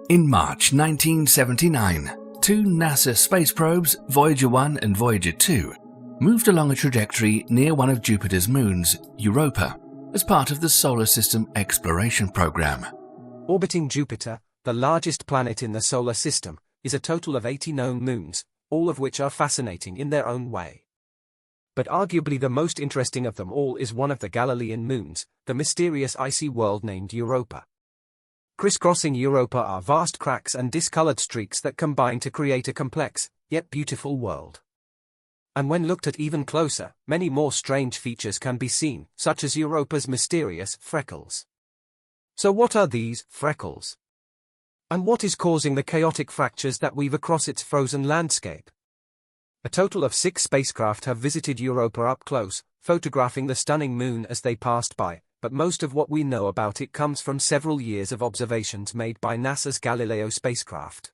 In March 1979, two NASA space probes, Voyager 1 and Voyager 2, moved along a trajectory near one of Jupiter's moons, Europa, as part of the Solar System Exploration Program. Orbiting Jupiter, the largest planet in the Solar System, is a total of 80 known moons, all of which are fascinating in their own way. But arguably the most interesting of them all is one of the Galilean moons, the mysterious icy world named Europa. Crisscrossing Europa are vast cracks and discolored streaks that combine to create a complex, yet beautiful world. And when looked at even closer, many more strange features can be seen, such as Europa's mysterious freckles. So what are these freckles? And what is causing the chaotic fractures that weave across its frozen landscape? A total of 6 spacecraft have visited Europa up close, photographing the stunning moon as they passed by, but most of what we know about it comes from several years of observations made by NASA's Galileo spacecraft.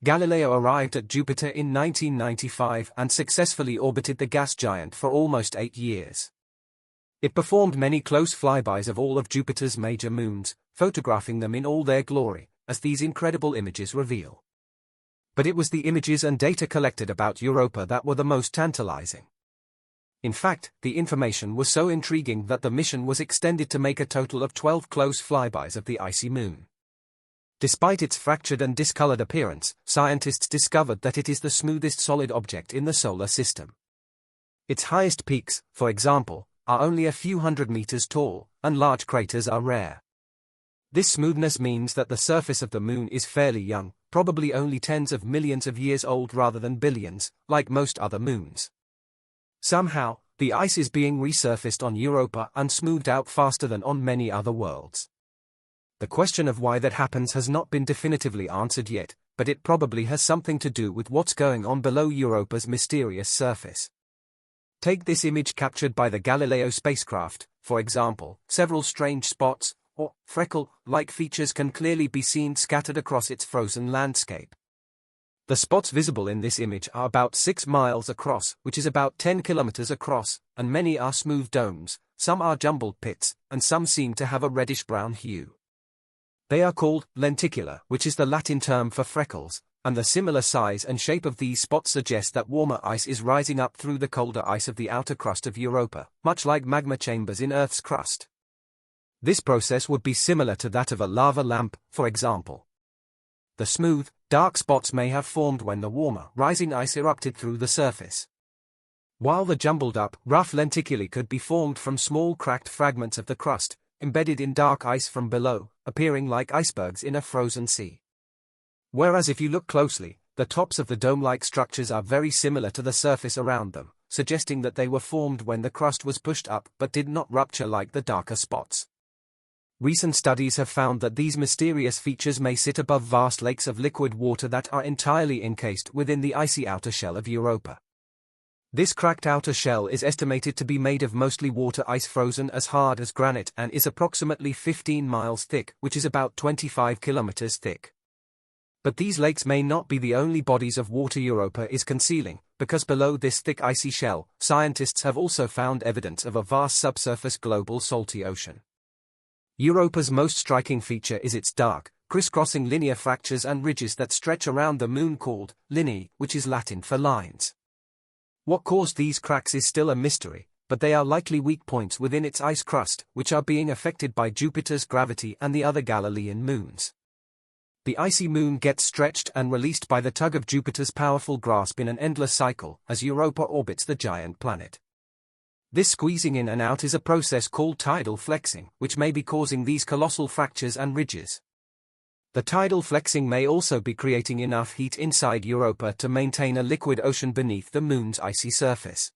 Galileo arrived at Jupiter in 1995 and successfully orbited the gas giant for almost 8 years. It performed many close flybys of all of Jupiter's major moons, photographing them in all their glory, as these incredible images reveal. But it was the images and data collected about Europa that were the most tantalizing. In fact, the information was so intriguing that the mission was extended to make a total of 12 close flybys of the icy moon. Despite its fractured and discolored appearance, scientists discovered that it is the smoothest solid object in the solar system. Its highest peaks, for example, are only a few hundred meters tall, and large craters are rare. This smoothness means that the surface of the moon is fairly young, probably only tens of millions of years old rather than billions, like most other moons. Somehow, the ice is being resurfaced on Europa and smoothed out faster than on many other worlds. The question of why that happens has not been definitively answered yet, but it probably has something to do with what's going on below Europa's mysterious surface. Take this image captured by the Galileo spacecraft, for example. Several strange spots, or freckle-like features can clearly be seen scattered across its frozen landscape. The spots visible in this image are about 6 miles across, which is about 10 kilometers across, and many are smooth domes, some are jumbled pits, and some seem to have a reddish-brown hue. They are called lenticular, which is the Latin term for freckles, and the similar size and shape of these spots suggest that warmer ice is rising up through the colder ice of the outer crust of Europa, much like magma chambers in Earth's crust. This process would be similar to that of a lava lamp, for example. The smooth, dark spots may have formed when the warmer, rising ice erupted through the surface. While the jumbled-up, rough lenticulae could be formed from small cracked fragments of the crust, embedded in dark ice from below, appearing like icebergs in a frozen sea. Whereas if you look closely, the tops of the dome-like structures are very similar to the surface around them, suggesting that they were formed when the crust was pushed up but did not rupture like the darker spots. Recent studies have found that these mysterious features may sit above vast lakes of liquid water that are entirely encased within the icy outer shell of Europa. This cracked outer shell is estimated to be made of mostly water ice frozen as hard as granite and is approximately 15 miles thick, which is about 25 kilometers thick. But these lakes may not be the only bodies of water Europa is concealing, because below this thick icy shell, scientists have also found evidence of a vast subsurface global salty ocean. Europa's most striking feature is its dark, crisscrossing linear fractures and ridges that stretch around the moon called lineae, which is Latin for lines. What caused these cracks is still a mystery, but they are likely weak points within its ice crust, which are being affected by Jupiter's gravity and the other Galilean moons. The icy moon gets stretched and released by the tug of Jupiter's powerful grasp in an endless cycle as Europa orbits the giant planet. This squeezing in and out is a process called tidal flexing, which may be causing these colossal fractures and ridges. The tidal flexing may also be creating enough heat inside Europa to maintain a liquid ocean beneath the moon's icy surface.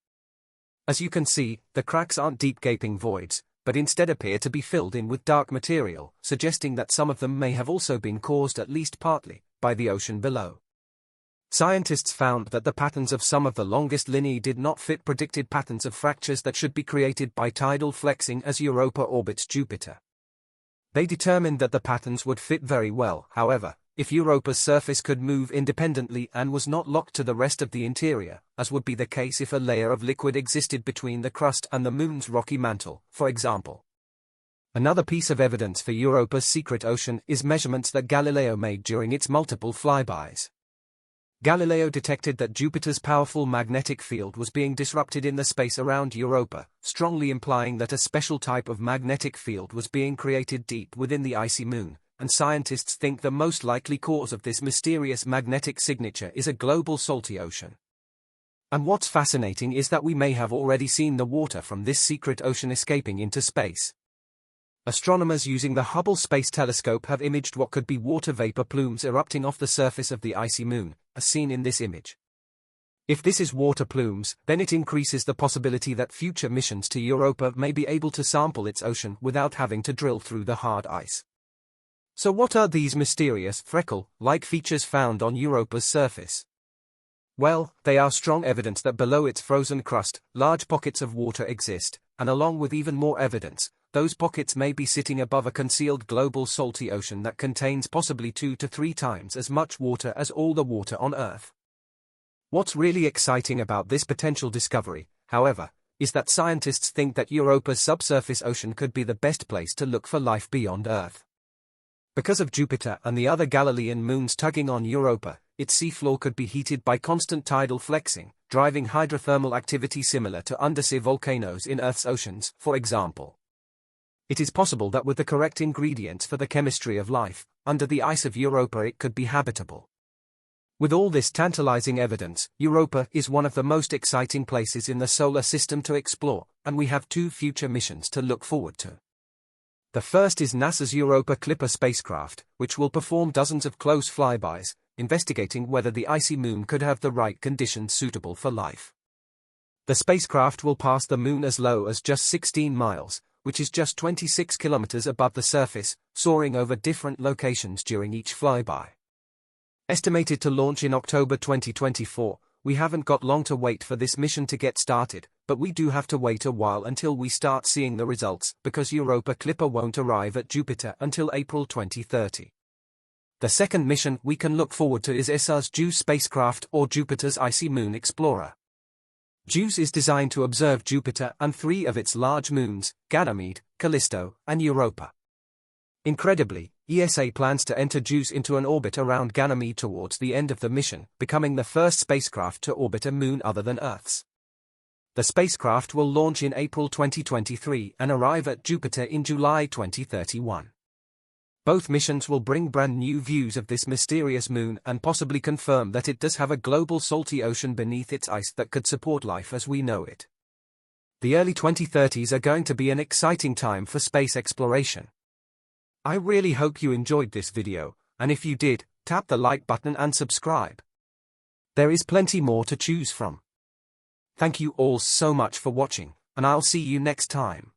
As you can see, the cracks aren't deep gaping voids, but instead appear to be filled in with dark material, suggesting that some of them may have also been caused at least partly by the ocean below. Scientists found that the patterns of some of the longest lineae did not fit predicted patterns of fractures that should be created by tidal flexing as Europa orbits Jupiter. They determined that the patterns would fit very well, however, if Europa's surface could move independently and was not locked to the rest of the interior, as would be the case if a layer of liquid existed between the crust and the moon's rocky mantle, for example. Another piece of evidence for Europa's secret ocean is measurements that Galileo made during its multiple flybys. Galileo detected that Jupiter's powerful magnetic field was being disrupted in the space around Europa, strongly implying that a special type of magnetic field was being created deep within the icy moon, and scientists think the most likely cause of this mysterious magnetic signature is a global salty ocean. And what's fascinating is that we may have already seen the water from this secret ocean escaping into space. Astronomers using the Hubble Space Telescope have imaged what could be water vapor plumes erupting off the surface of the icy moon, as seen in this image. If this is water plumes, then it increases the possibility that future missions to Europa may be able to sample its ocean without having to drill through the hard ice. So what are these mysterious, freckle-like features found on Europa's surface? Well, they are strong evidence that below its frozen crust, large pockets of water exist, and along with even more evidence, those pockets may be sitting above a concealed global salty ocean that contains possibly 2 to 3 times as much water as all the water on Earth. What's really exciting about this potential discovery, however, is that scientists think that Europa's subsurface ocean could be the best place to look for life beyond Earth. Because of Jupiter and the other Galilean moons tugging on Europa, its seafloor could be heated by constant tidal flexing, driving hydrothermal activity similar to undersea volcanoes in Earth's oceans, for example. It is possible that with the correct ingredients for the chemistry of life, under the ice of Europa it could be habitable. With all this tantalizing evidence, Europa is one of the most exciting places in the solar system to explore, and we have 2 future missions to look forward to. The first is NASA's Europa Clipper spacecraft, which will perform dozens of close flybys, investigating whether the icy moon could have the right conditions suitable for life. The spacecraft will pass the moon as low as just 16 miles, which is just 26 kilometers above the surface, soaring over different locations during each flyby. Estimated to launch in October 2024, we haven't got long to wait for this mission to get started, but we do have to wait a while until we start seeing the results, because Europa Clipper won't arrive at Jupiter until April 2030. The second mission we can look forward to is ESA's JUICE spacecraft, or Jupiter's Icy Moon Explorer. JUICE is designed to observe Jupiter and 3 of its large moons, Ganymede, Callisto, and Europa. Incredibly, ESA plans to enter JUICE into an orbit around Ganymede towards the end of the mission, becoming the first spacecraft to orbit a moon other than Earth's. The spacecraft will launch in April 2023 and arrive at Jupiter in July 2031. Both missions will bring brand new views of this mysterious moon and possibly confirm that it does have a global salty ocean beneath its ice that could support life as we know it. The early 2030s are going to be an exciting time for space exploration. I really hope you enjoyed this video, and if you did, tap the like button and subscribe. There is plenty more to choose from. Thank you all so much for watching, and I'll see you next time.